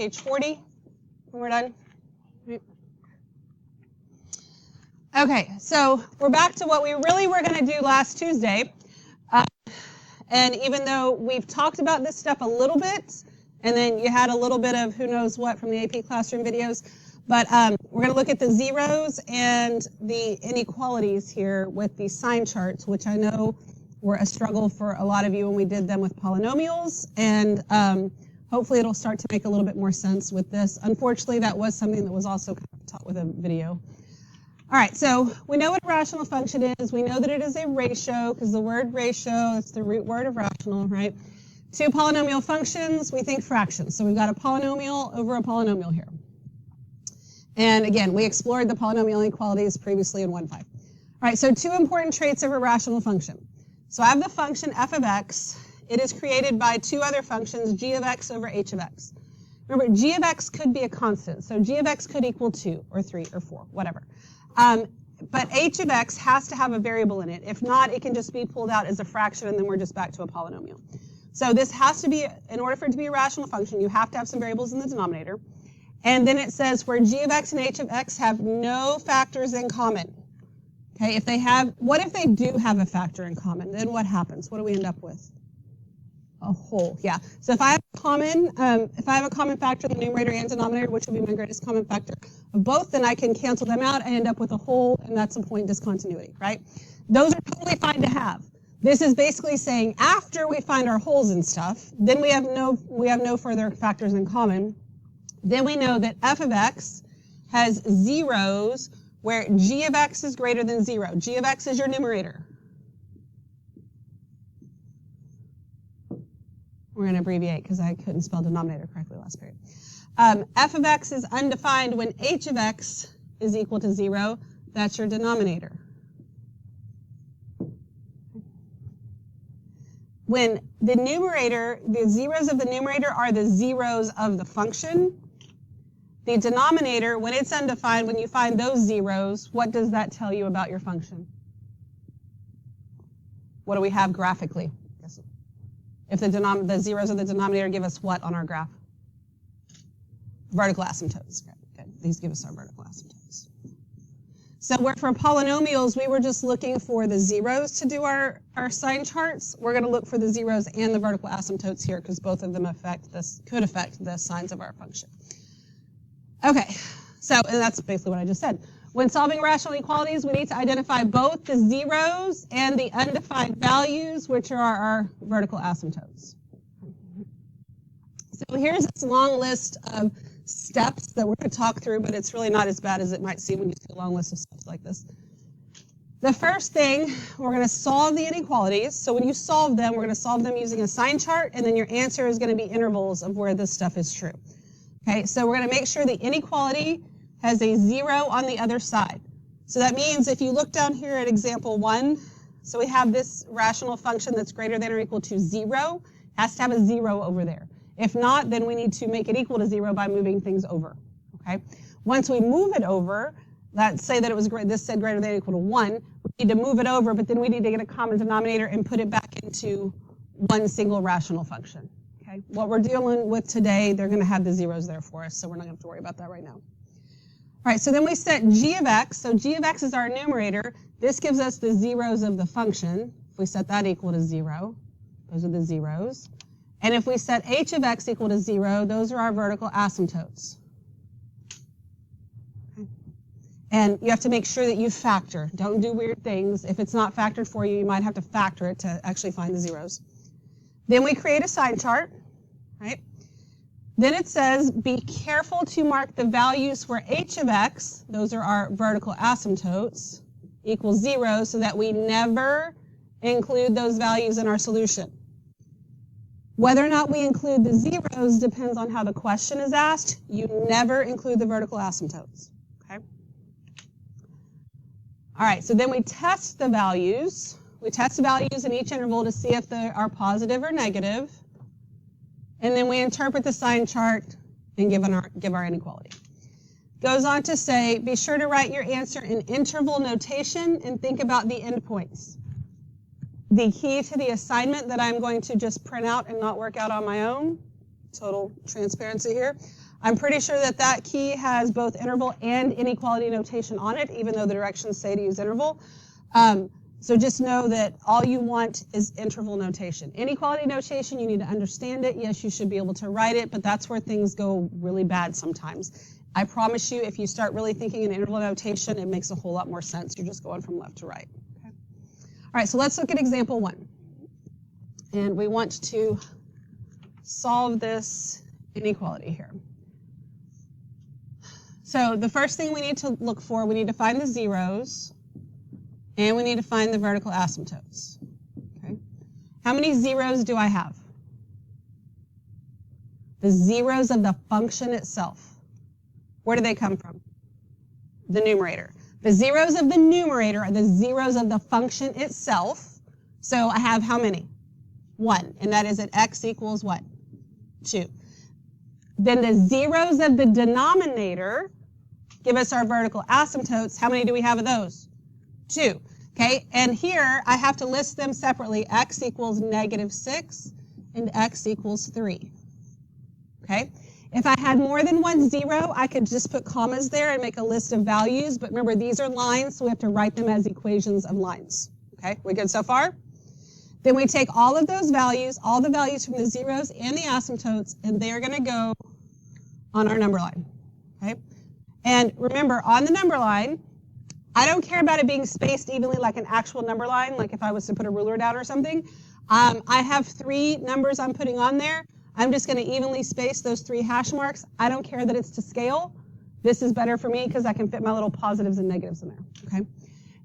page 40 when we're done. Okay, so we're back to what we really were going to do last Tuesday. And even though we've talked about this stuff a little bit, and then you had a little bit of who knows what from the AP Classroom videos, but we're going to look at the zeros and the inequalities here with the sign charts, which I know were a struggle for a lot of you when we did them with polynomials, and hopefully it'll start to make a little bit more sense with this. Unfortunately, that was something that was also taught with a video. All right, so we know what a rational function is. We know that it is a ratio, because the word ratio, it's the root word of rational, right? Two polynomial functions, we think fractions. So we've got a polynomial over a polynomial here. And again, we explored the polynomial inequalities previously in 1.5. All right, so two important traits of a rational function. So I have the function f of x. It is created by two other functions, g of x over h of x. Remember, g of x could be a constant. So g of x could equal 2 or 3 or 4, whatever. But h of x has to have a variable in it. If not, it can just be pulled out as a fraction, and then we're just back to a polynomial. So this has to be, in order for it to be a rational function, you have to have some variables in the denominator. And then it says where g of x and h of x have no factors in common. Okay, if they have, what if they do have a factor in common? Then what happens? What do we end up with? A whole, yeah. So if I have a common factor in the numerator and denominator, which would be my greatest common factor of both, then I can cancel them out and end up with a whole, and that's a point discontinuity, right? Those are totally fine to have. This is basically saying after we find our wholes and stuff, then we have no further factors in common. Then we know that f of x has zeros where g of x is greater than 0. G of x is your numerator. We're going to abbreviate because I couldn't spell denominator correctly last period. F of x is undefined when h of x is equal to 0. That's your denominator. When the numerator, the zeros of the numerator are the zeros of the function, the denominator, when it's undefined, when you find those zeros, what does that tell you about your function? What do we have graphically? If the zeros of the denominator give us what on our graph? Vertical asymptotes. Good. These give us our vertical asymptotes. So for polynomials, we were just looking for the zeros to do our sign charts. We're going to look for the zeros and the vertical asymptotes here because both of them could affect the signs of our function. Okay, and that's basically what I just said. When solving rational inequalities, we need to identify both the zeros and the undefined values, which are our vertical asymptotes. So here's this long list of steps that we're going to talk through, but it's really not as bad as it might seem when you see a long list of steps like this. The first thing, we're going to solve the inequalities. So when you solve them, we're going to solve them using a sign chart, and then your answer is going to be intervals of where this stuff is true. Okay, so we're going to make sure the inequality has a 0 on the other side. So that means if you look down here at example 1, so we have this rational function that's greater than or equal to 0, has to have a 0 over there. If not, then we need to make it equal to 0 by moving things over. Okay. Once we move it over, let's say that it was this said greater than or equal to 1, we need to move it over, but then we need to get a common denominator and put it back into one single rational function. Okay. What we're dealing with today, they're going to have the zeros there for us, so we're not going to have to worry about that right now. All right, so then we set g of x. So g of x is our numerator. This gives us the zeros of the function. If we set that equal to 0, those are the zeros. And if we set h of x equal to 0, those are our vertical asymptotes. Okay. And you have to make sure that you factor. Don't do weird things. If it's not factored for you, you might have to factor it to actually find the zeros. Then we create a sign chart, right? Then it says, be careful to mark the values for h of x, those are our vertical asymptotes, equals 0, so that we never include those values in our solution. Whether or not we include the zeros depends on how the question is asked. You never include the vertical asymptotes, okay? All right, so then we test the values. We test the values in each interval to see if they are positive or negative. And then we interpret the sign chart and give our inequality. Goes on to say, be sure to write your answer in interval notation and think about the endpoints. The key to the assignment that I'm going to just print out and not work out on my own, total transparency here, I'm pretty sure that that key has both interval and inequality notation on it, even though the directions say to use interval. So just know that all you want is interval notation. Inequality notation, you need to understand it. Yes, you should be able to write it, but that's where things go really bad sometimes. I promise you, if you start really thinking in interval notation, it makes a whole lot more sense. You're just going from left to right. Okay. All right, so let's look at example 1. And we want to solve this inequality here. So the first thing we need to look for, we need to find the zeros, and we need to find the vertical asymptotes. Okay. How many zeros do I have? The zeros of the function itself. Where do they come from? The numerator. The zeros of the numerator are the zeros of the function itself. So I have how many? 1, and that is at x equals what? 2. Then the zeros of the denominator give us our vertical asymptotes. How many do we have of those? 2. Okay, and here I have to list them separately. X equals -6 and x equals 3. Okay, if I had more than one zero, I could just put commas there and make a list of values. But remember, these are lines, so we have to write them as equations of lines. Okay, we good so far? Then we take all of those values, all the values from the zeros and the asymptotes, and they're going to go on our number line. Okay, and remember, on the number line, I don't care about it being spaced evenly like an actual number line, like if I was to put a ruler down or something. I have 3 numbers I'm putting on there. I'm just going to evenly space those 3 hash marks. I don't care that it's to scale. This is better for me because I can fit my little positives and negatives in there. Okay,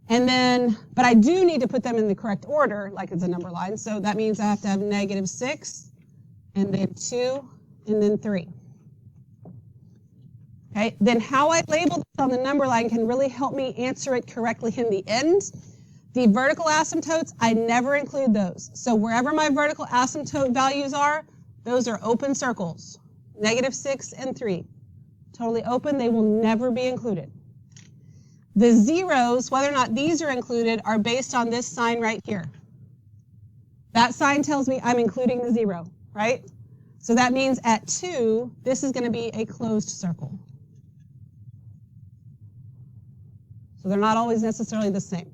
and then, but I do need to put them in the correct order, like it's a number line. So that means I have to have -6, and then 2, and then 3. Okay, then how I label this on the number line can really help me answer it correctly in the end. The vertical asymptotes, I never include those. So wherever my vertical asymptote values are, those are open circles, -6 and 3. Totally open, they will never be included. The zeros, whether or not these are included, are based on this sign right here. That sign tells me I'm including the 0, right? So that means at 2, this is going to be a closed circle. So they're not always necessarily the same.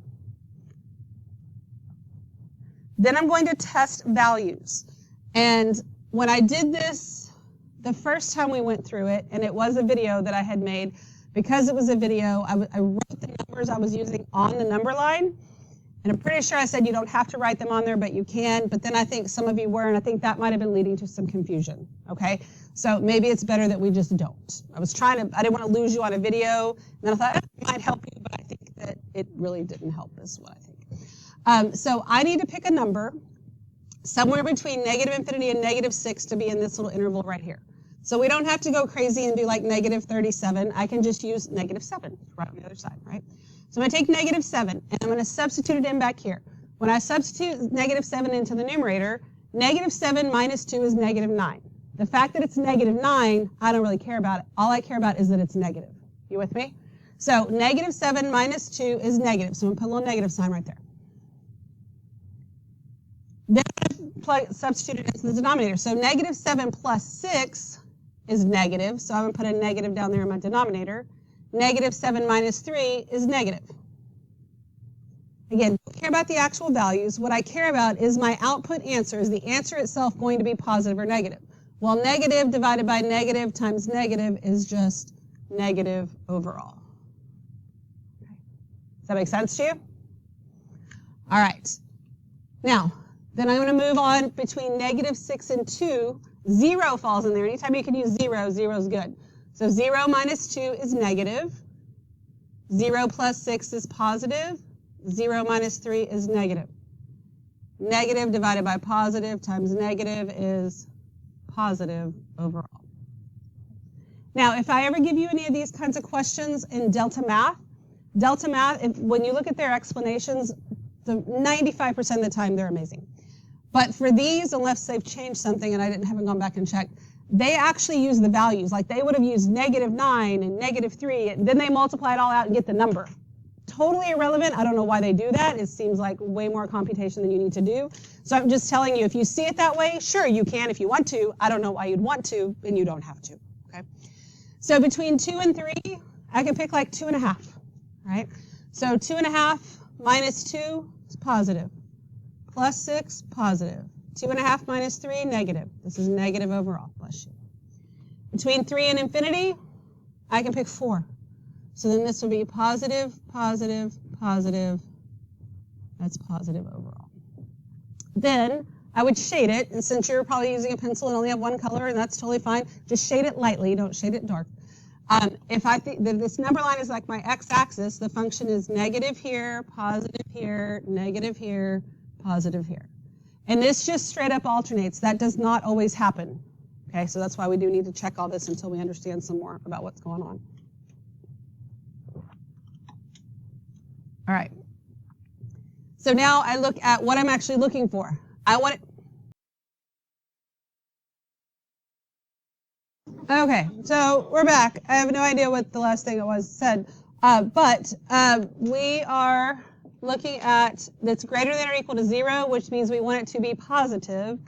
Then I'm going to test values. And when I did this the first time we went through it, and it was a video that I had made, because it was a video, I wrote the numbers I was using on the number line. And I'm pretty sure I said you don't have to write them on there, but you can. But then I think some of you were, and I think that might have been leading to some confusion. Okay? So maybe it's better that we just don't. I didn't want to lose you on a video, and then I thought it might help you, but I think that it really didn't help, is what I think. So I need to pick a number somewhere between -infinity and -6 to be in this little interval right here. So we don't have to go crazy and do like -37. I can just use -7 right on the other side, right? So I'm going to take -7, and I'm going to substitute it in back here. When I substitute -7 into the numerator, -7 minus 2 is -9. The fact that it's -9, I don't really care about it. All I care about is that it's negative. You with me? So -7 minus 2 is negative. So I'm going to put a little negative sign right there. Then I substitute it into the denominator. So -7 plus 6 is negative. So I'm going to put a negative down there in my denominator. -7 minus 3 is negative. Again, don't care about the actual values. What I care about is my output answer. Is the answer itself going to be positive or negative? Well, negative divided by negative times negative is just negative overall. Okay. Does that make sense to you? All right. Now, then I'm going to move on between -6 and 2. 0 falls in there. Anytime you can use 0, 0 is good. So 0 minus 2 is negative. 0 plus 6 is positive. 0 minus 3 is negative. Negative divided by positive times negative is positive overall. Now, if I ever give you any of these kinds of questions in Delta Math, when you look at their explanations, 95% of the time they're amazing. But for these, unless they've changed something and I haven't gone back and checked, they actually use the values. Like they would have used -9 and -3, and then they multiply it all out and get the number. Totally irrelevant. I don't know why they do that. It seems like way more computation than you need to do. So I'm just telling you, if you see it that way, sure, you can if you want to. I don't know why you'd want to, and you don't have to. Okay. So between 2 and 3, I can pick like 2.5, right? So 2.5 minus 2 is positive. Plus 6, positive. 2.5 minus 3, negative. This is negative overall. Bless you. Between 3 and infinity, I can pick 4. So then this will be positive, positive, positive. That's positive overall. Then I would shade it, and since you're probably using a pencil and only have one color, and that's totally fine, just shade it lightly, don't shade it dark. If I think that this number line is like my x-axis, the function is negative here, positive here, negative here, positive here. And this just straight up alternates. That does not always happen. Okay, so that's why we do need to check all this until we understand some more about what's going on. All right. So now I look at what I'm actually looking for. I want it. Okay, so we're back. I have no idea what the last thing it was said, but we are looking at that's greater than or equal to 0, which means we want it to be positive,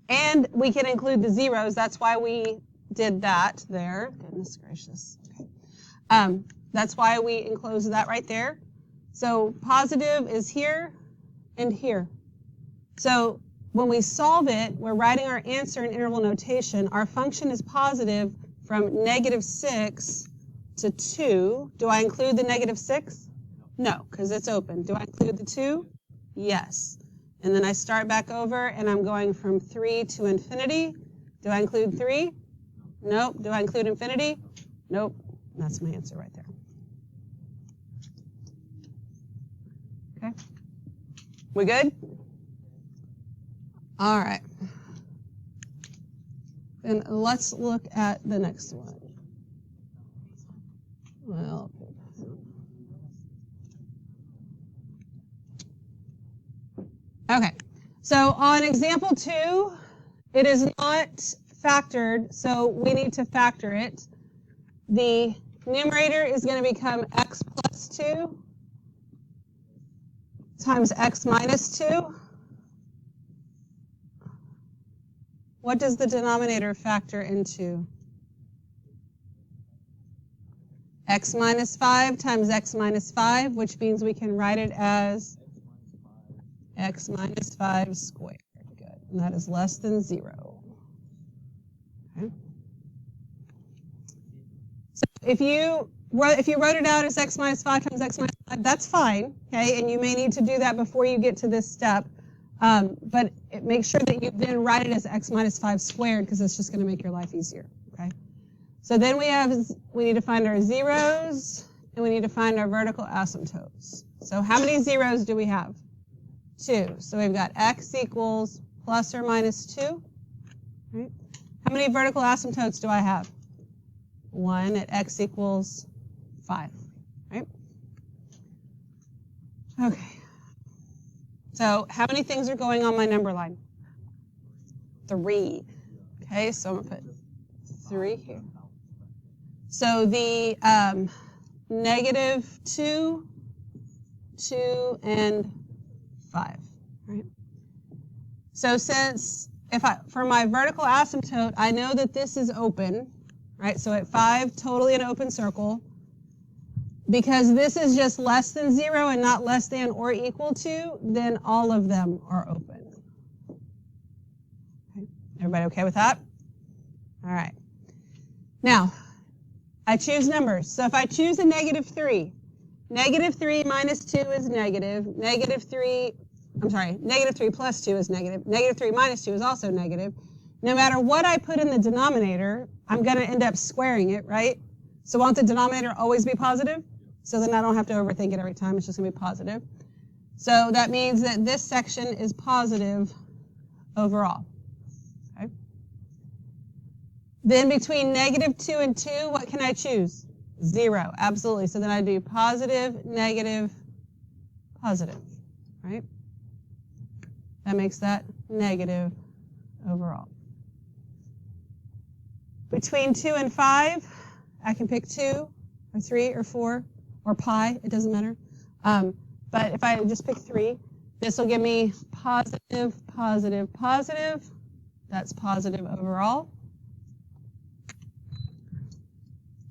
and we can include the zeros. That's why we did that there. Goodness gracious. Okay. That's why we enclosed that right there. So positive is here and here. So when we solve it, we're writing our answer in interval notation. Our function is positive from -6 to 2. Do I include the -6? No, because it's open. Do I include the 2? Yes. And then I start back over, and I'm going from 3 to infinity. Do I include 3? Nope. Do I include infinity? Nope. That's my answer right there. Okay. We good? All right. Then let's look at the next one. Well, okay. So on example 2, it is not factored, so we need to factor it. The numerator is going to become x plus 2 times x minus 2. What does the denominator factor into? X minus 5 times x minus 5, which means we can write it as x minus 5 squared. Good. And that is less than 0. Okay. So if you wrote it out as x minus 5 times x minus 5, that's fine. Okay, and you may need to do that before you get to this step. But make sure that you then write it as x minus 5 squared, because it's just going to make your life easier. Okay. So then we need to find our zeros, and we need to find our vertical asymptotes. So how many zeros do we have? 2. So we've got x equals plus or minus 2. Right? How many vertical asymptotes do I have? 1 at x equals 5. Right? Okay. So how many things are going on my number line? 3. Okay, so I'm going to put 3 here. So the -2, 2, and 5. Right? So since for my vertical asymptote, I know that this is open, right? So at 5, totally an open circle. Because this is just less than 0 and not less than or equal to, then all of them are open. Okay. Everybody okay with that? All right. Now, I choose numbers. So if I choose a -3, -3 minus 2 is negative. -3 plus 2 is negative. -3 minus 2 is also negative. No matter what I put in the denominator, I'm going to end up squaring it, right? So won't the denominator always be positive? So then I don't have to overthink it every time. It's just going to be positive. So that means that this section is positive overall. Okay. Then between -2 and 2, what can I choose? 0. Absolutely. So then I do positive, negative, positive. Right? That makes that negative overall. Between 2 and 5, I can pick 2 or 3 or 4. Or pi, it doesn't matter. But if I just pick 3, this will give me positive, positive, positive. That's positive overall.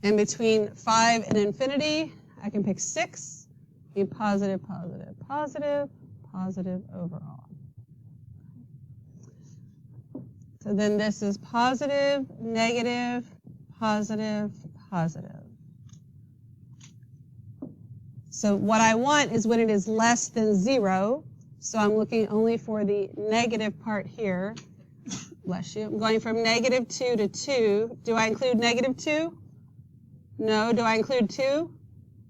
And between 5 and infinity, I can pick 6, be positive, positive, positive, positive overall. So then this is positive, negative, positive, positive. So what I want is when it is less than 0, so I'm looking only for the negative part here. Bless you. I'm going from -2 to 2. Do I include -2? No. Do I include 2?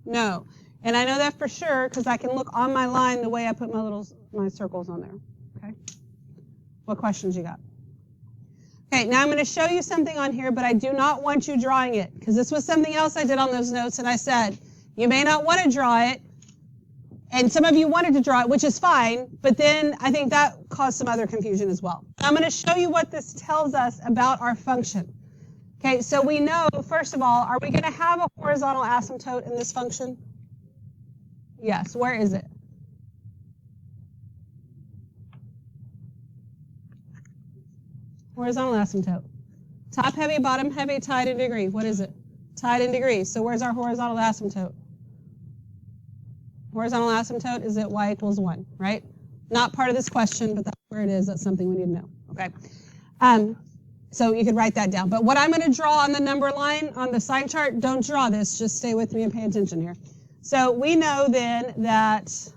No. And I know that for sure because I can look on my line the way I put my circles on there. Okay? What questions you got? Okay, now I'm going to show you something on here, but I do not want you drawing it because this was something else I did on those notes, and I said, you may not want to draw it, and some of you wanted to draw it, which is fine, but then I think that caused some other confusion as well. I'm going to show you what this tells us about our function. Okay, so we know, first of all, are we going to have a horizontal asymptote in this function? Yes, where is it? Horizontal asymptote. Top heavy, bottom heavy, tied in degree. What is it? Tied in degree. So where's our horizontal asymptote? Horizontal asymptote is at y equals 1, right? Not part of this question, but that's where it is. That's something we need to know, okay? So you could write that down. But what I'm going to draw on the number line on the sign chart, don't draw this. Just stay with me and pay attention here. So we know then that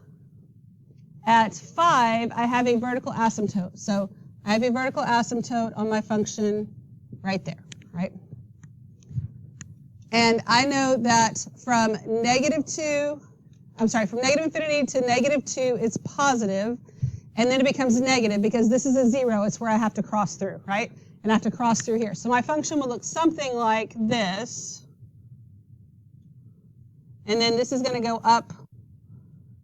at 5, I have a vertical asymptote. So I have a vertical asymptote on my function right there, right? And I know that from -2, from negative infinity to -2, it's positive, and then it becomes negative because this is a 0. It's where I have to cross through, right? And I have to cross through here. So my function will look something like this. And then this is going to go up.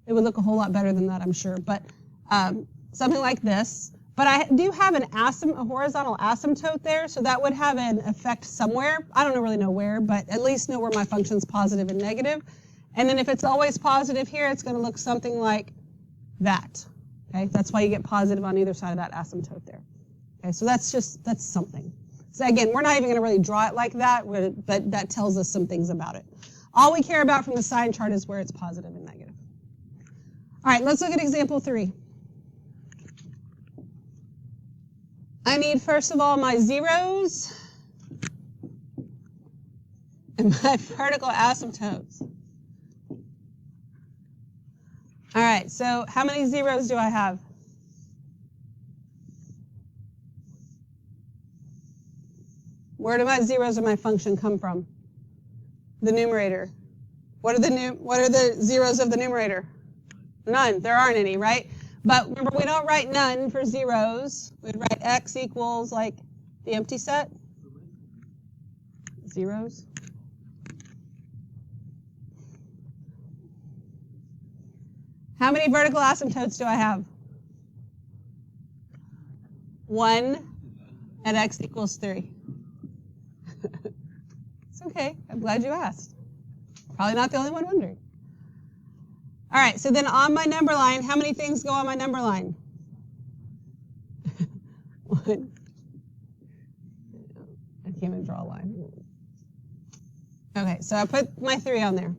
It would look a whole lot better than that, I'm sure, but something like this. But I do have a horizontal asymptote there, so that would have an effect somewhere. I don't really know where, but at least know where my function's positive and negative. And then if it's always positive here, it's going to look something like that. Okay, that's why you get positive on either side of that asymptote there. Okay, so that's something. So again, we're not even going to really draw it like that, but that tells us some things about it. All we care about from the sign chart is where it's positive and negative. All right, let's look at example 3. I need, first of all, my zeros and my vertical asymptotes. All right, so how many zeros do I have? Where do my zeros of my function come from? The numerator. What are the zeros of the numerator? None. There aren't any, right? But remember, we don't write none for zeros. We'd write x equals like the empty set. Zeros. How many vertical asymptotes do I have? 1 at x equals 3. It's okay. I'm glad you asked. Probably not the only one wondering. All right, so then on my number line, how many things go on my number line? 1. I can't even draw a line. Okay, so I put my 3 on there.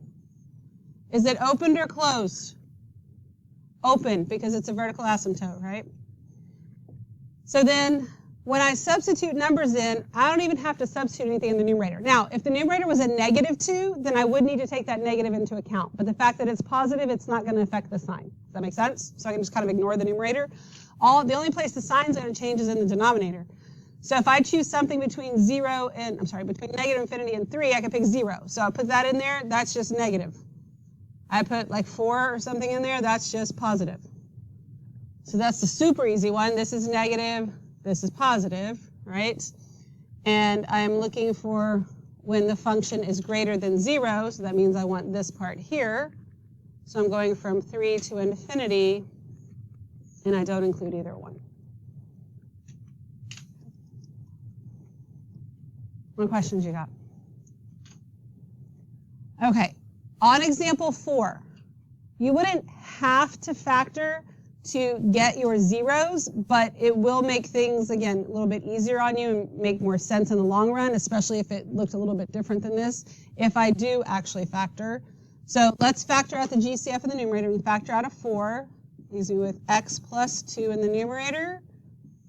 Is it opened or closed? Open, because it's a vertical asymptote, right? So then when I substitute numbers in, I don't even have to substitute anything in the numerator. Now, if the numerator was a -2, then I would need to take that negative into account. But the fact that it's positive, it's not going to affect the sign. Does that make sense? So I can just kind of ignore the numerator. The only place the sign's going to change is in the denominator. So if I choose something between between negative infinity and 3, I can pick 0. So I put that in there, that's just negative. I put like 4 or something in there, that's just positive. So that's the super easy one. This is negative. This is positive, right? And I'm looking for when the function is greater than 0, so that means I want this part here. So I'm going from 3 to infinity, and I don't include either one. What questions you got? Okay, on example 4, you wouldn't have to factor to get your zeros, but it will make things, again, a little bit easier on you and make more sense in the long run, especially if it looked a little bit different than this, if I do actually factor. So let's factor out the GCF in the numerator. We factor out a 4, leaves me with x plus 2 in the numerator.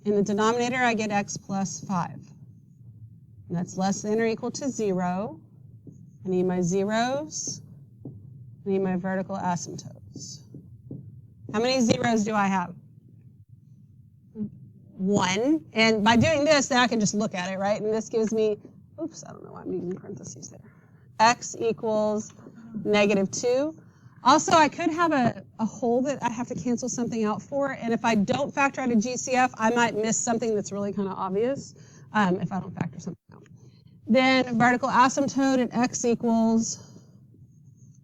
In the denominator, I get x plus 5. And that's less than or equal to 0. I need my zeros. I need my vertical asymptotes. How many zeros do I have? 1. And by doing this, then I can just look at it, right? And this gives me, oops, I don't know why I'm using parentheses there. X equals -2. Also, I could have a hole that I have to cancel something out for. And if I don't factor out a GCF, I might miss something that's really kind of obvious if I don't factor something out. Then vertical asymptote at X equals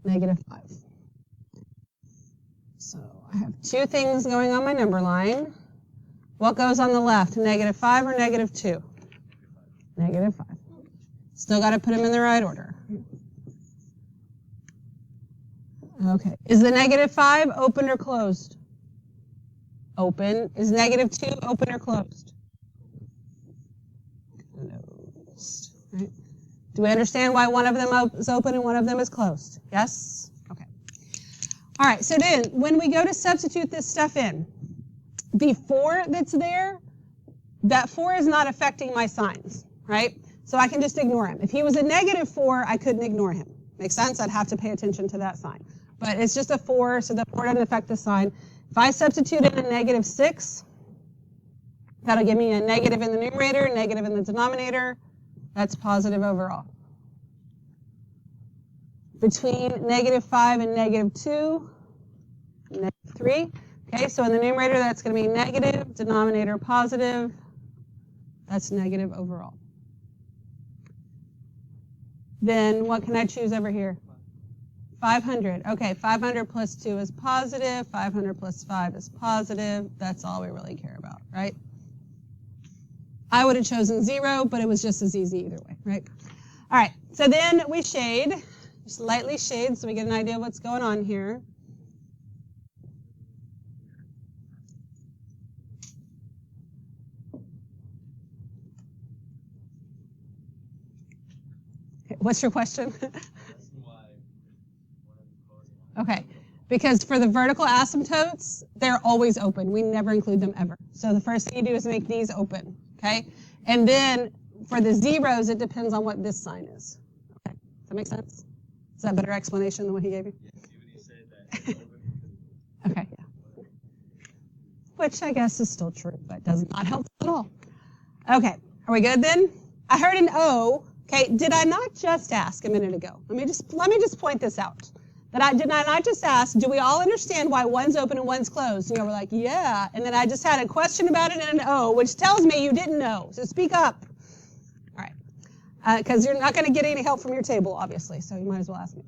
-5. So I have 2 things going on my number line. What goes on the left, -5 or -2? -5. Still got to put them in the right order. Okay, is the -5 open or closed? Open. Is -2 open or closed? Closed. Right. Do we understand why one of them is open and one of them is closed? Yes? Okay. All right, so then when we go to substitute this stuff in, the 4 that's there, that 4 is not affecting my signs, right? So I can just ignore him. If he was a -4, I couldn't ignore him. Make sense? I'd have to pay attention to that sign. But it's just a 4, so the 4 doesn't affect the sign. If I substitute in a -6, that'll give me a negative in the numerator, negative in the denominator. That's positive overall. Between -5 and -2, -3. Okay, so in the numerator, that's going to be negative, denominator positive. That's negative overall. Then what can I choose over here? 500. Okay, 500 plus 2 is positive. 500 plus 5 is positive. That's all we really care about, right? I would have chosen 0, but it was just as easy either way, right? All right, so then we shade, just lightly shade so we get an idea of what's going on here. Okay, what's your question? Okay, because for the vertical asymptotes, they're always open. We never include them ever. So the first thing you do is make these open, okay? And then for the zeros, it depends on what this sign is. Okay, does that make sense? Is that a better explanation than what he gave you? Yes, even he said that. Okay, yeah. Which I guess is still true, but does not help at all. Okay, are we good then? I heard an O. Okay, did I not just ask a minute ago? Let me just point this out. Did I not just ask, do we all understand why one's open and one's closed? And you were like, yeah. And then I just had a question about it and an O, which tells me you didn't know. So speak up. All right. Because you're not going to get any help from your table, obviously. So you might as well ask me.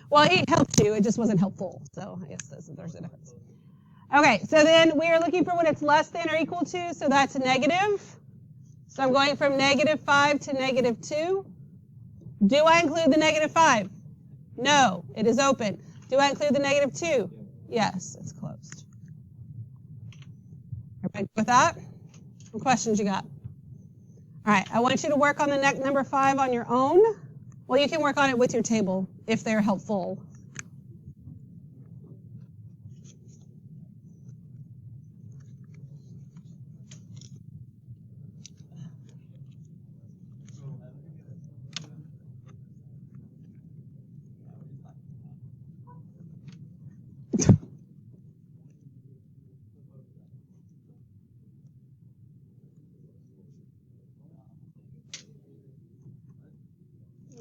Well, he helped you. It just wasn't helpful. So I guess there's a difference. Okay. So then we are looking for when it's less than or equal to. So that's a negative. So I'm going from -5 to -2. Do I include the -5? No, it is open. Do I include the -2? Yes, it's closed. Everybody with that? What questions you got? All right, I want you to work on the number 5 on your own. Well, you can work on it with your table if they're helpful.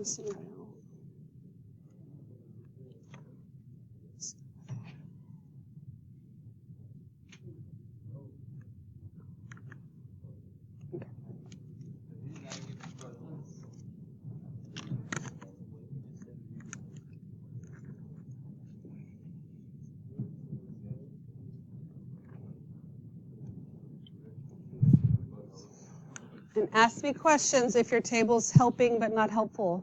Scenario. And ask me questions if your table's helping but not helpful.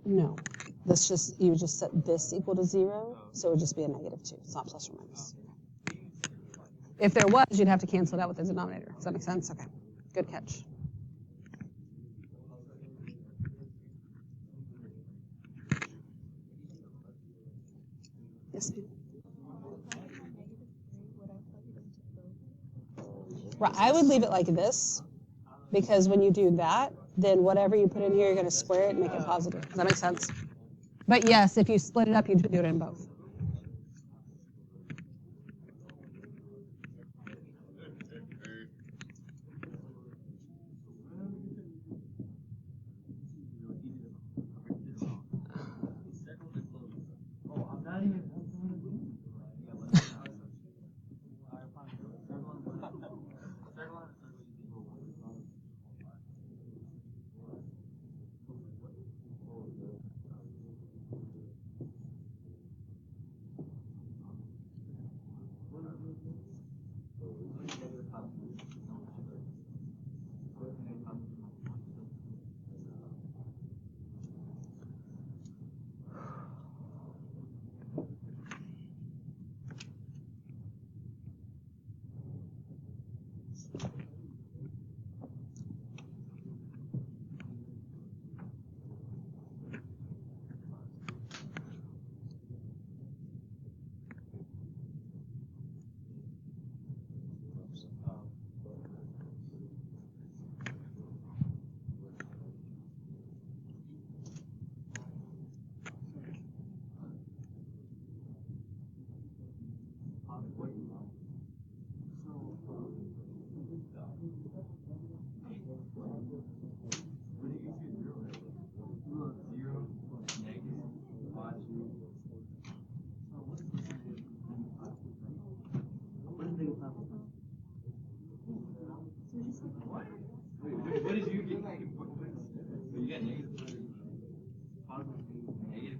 No. You just set this equal to 0, so it would just be a -2. It's not plus or minus. If there was, you'd have to cancel it out with the denominator. Does that make sense? Okay. Good catch. Yes, ma'am. Right, I would leave it like this, because when you do that, then whatever you put in here, you're going to square it and make it positive. Does that make sense? But yes, if you split it up, you do it in both. What did you get? You got negative, positive, negative,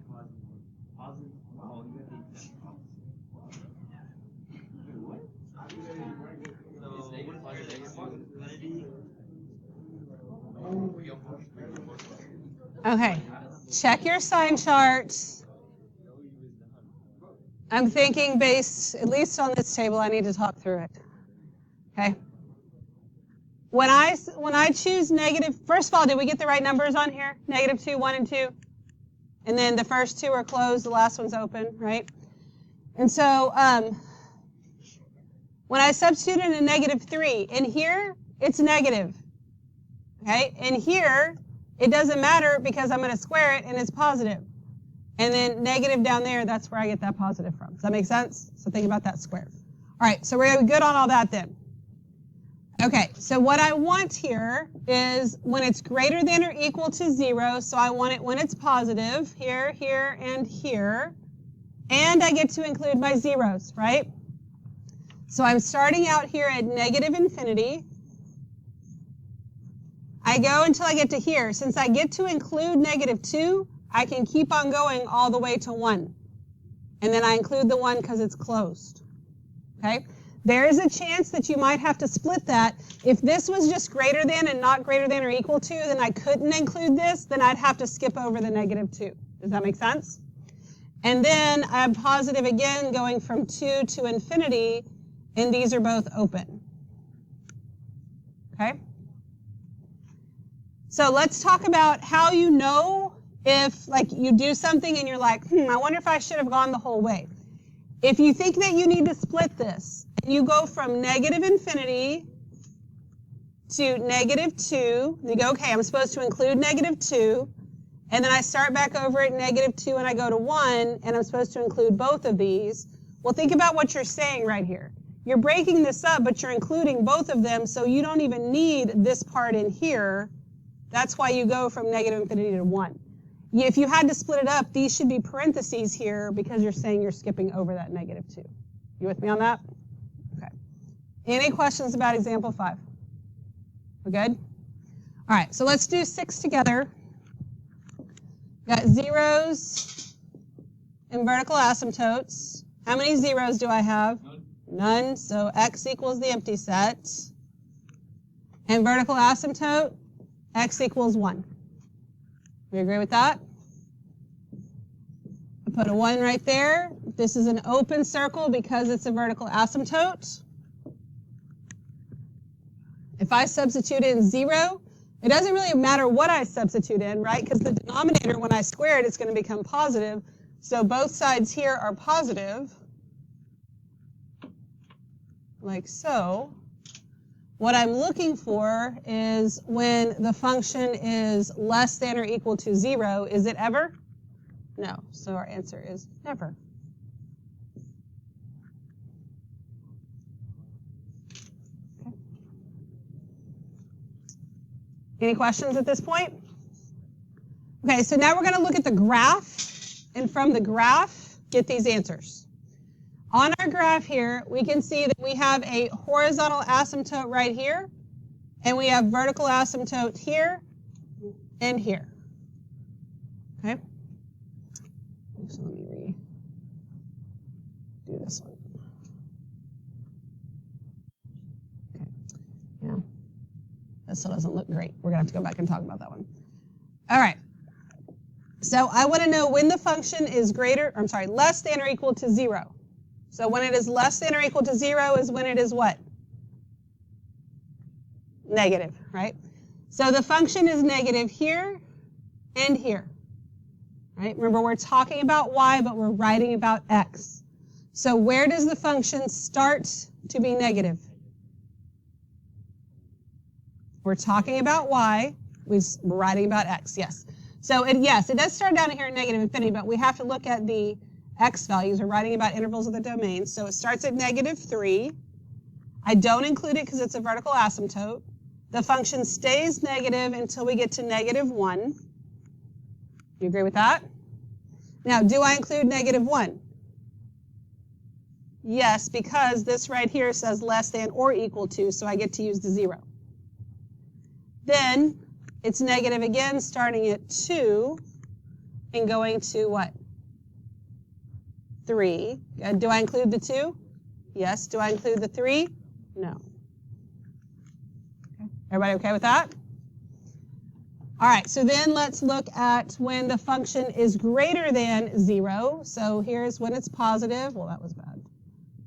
positive. Oh, you got negative. What? So what is negative positive? Okay, check your sign charts. I'm thinking based, at least on this table, I need to talk through it. Okay. When I choose negative, first of all, did we get the right numbers on here? -2, 1, and 2. And then the first two are closed, the last one's open, right? And so when I substitute in a -3, in here, it's negative. Okay? In here, it doesn't matter because I'm going to square it and it's positive. And then negative down there, that's where I get that positive from. Does that make sense? So think about that square. All right, so we're good on all that then. Okay, so what I want here is when it's greater than or equal to 0, so I want it when it's positive, here, here, and here. And I get to include my zeros, right? So I'm starting out here at -infinity. I go until I get to here. Since I get to include -2, I can keep on going all the way to 1. And then I include the 1 because it's closed. Okay? There is a chance that you might have to split that. If this was just greater than and not greater than or equal to, then I couldn't include this, then I'd have to skip over the -2. Does that make sense? And then I'm positive again going from 2 to infinity, and these are both open. Okay? So let's talk about how you know if like you do something and you're like, I wonder if I should have gone the whole way. If you think that you need to split this, and you go from -infinity to -2, and you go, okay, I'm supposed to include -2, and then I start back over at -2 and I go to 1, and I'm supposed to include both of these. Well, think about what you're saying right here. You're breaking this up, but you're including both of them, so you don't even need this part in here. That's why you go from -infinity to 1. If you had to split it up, these should be parentheses here because you're saying you're skipping over that -2. You with me on that? Okay. Any questions about example 5? We're good? All right, so let's do 6 together. Got zeros and vertical asymptotes. How many zeros do I have? None. So x equals the empty set. And vertical asymptote, x equals 1. We agree with that? put a 1 right there. This is an open circle because it's a vertical asymptote. If I substitute in 0, it doesn't really matter what I substitute in, right? Because the denominator, when I square it, it's going to become positive. So both sides here are positive, like so. What I'm looking for is when the function is less than or equal to 0. Is it ever? No. So our answer is never. Okay. Any questions at this point? Okay, so now we're going to look at the graph, and from the graph, get these answers. On our graph here, we can see that we have a horizontal asymptote right here, and we have vertical asymptote here and here. Okay? So let me redo this one. Okay. Yeah. That still doesn't look great. We're going to have to go back and talk about that one. All right. So I want to know when the function is less than or equal to 0. So when it is less than or equal to 0 is when it is what? Negative, right? So the function is negative here and here, right? Remember, we're talking about y, but we're writing about x. So where does the function start to be negative? We're talking about y. We're writing about x, yes. So it does start down here at negative infinity, but we have to look at the x values. We're writing about intervals of the domain. So it starts at negative 3. I don't include it because it's a vertical asymptote. The function stays negative until we get to negative 1. You agree with that? Now, do I include negative 1? Yes, because this right here says less than or equal to, so I get to use the 0. Then it's negative again, starting at 2 and going to what? 3. Do I include the 2? Yes. Do I include the 3? No. Okay. Everybody okay with that? All right, so then let's look at when the function is greater than 0. So here's when it's positive. Well, that was bad.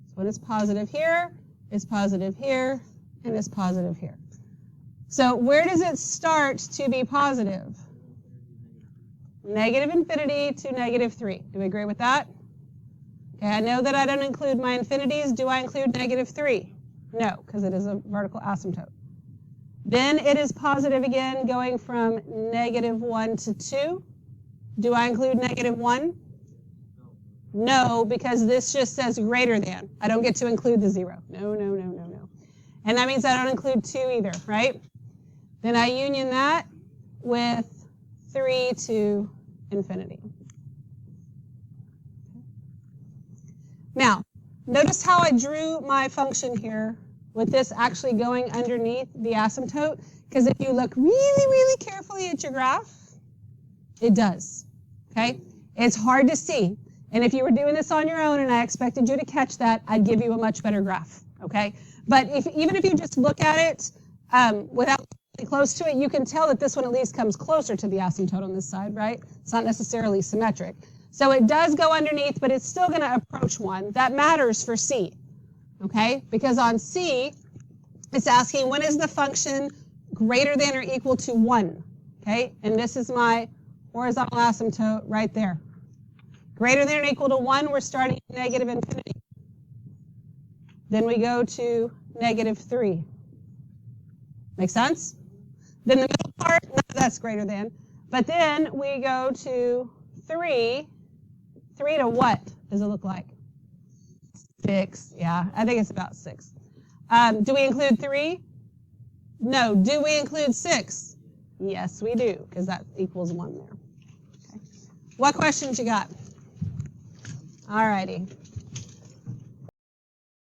So when it's positive here, it's positive here, and it's positive here. So where does it start to be positive? Negative infinity to negative 3. Do we agree with that? Okay, I know that I don't include my infinities. Do I include negative 3? No, because it is a vertical asymptote. Then it is positive again, going from negative 1 to 2. Do I include negative 1? No, because this just says greater than. I don't get to include the 0. No. And that means I don't include 2 either, right? Then I union that with 3 to infinity. Now, notice how I drew my function here with this actually going underneath the asymptote, because if you look really, really carefully at your graph, it does, okay? It's hard to see, and if you were doing this on your own and I expected you to catch that, I'd give you a much better graph, okay? But even if you just look at it without getting close to it, you can tell that this one at least comes closer to the asymptote on this side, right? It's not necessarily symmetric. So it does go underneath, but it's still going to approach 1. That matters for C, okay? Because on C, it's asking when is the function greater than or equal to 1, okay? And this is my horizontal asymptote right there. Greater than or equal to 1, we're starting at negative infinity. Then we go to negative 3. Make sense? Then the middle part, that's greater than. But then we go to 3. 3 to what does it look like? 6. Yeah, I think it's about 6. Do we include 3? No. Do we include 6? Yes, we do, because that equals 1 there. Okay. What questions you got? All righty.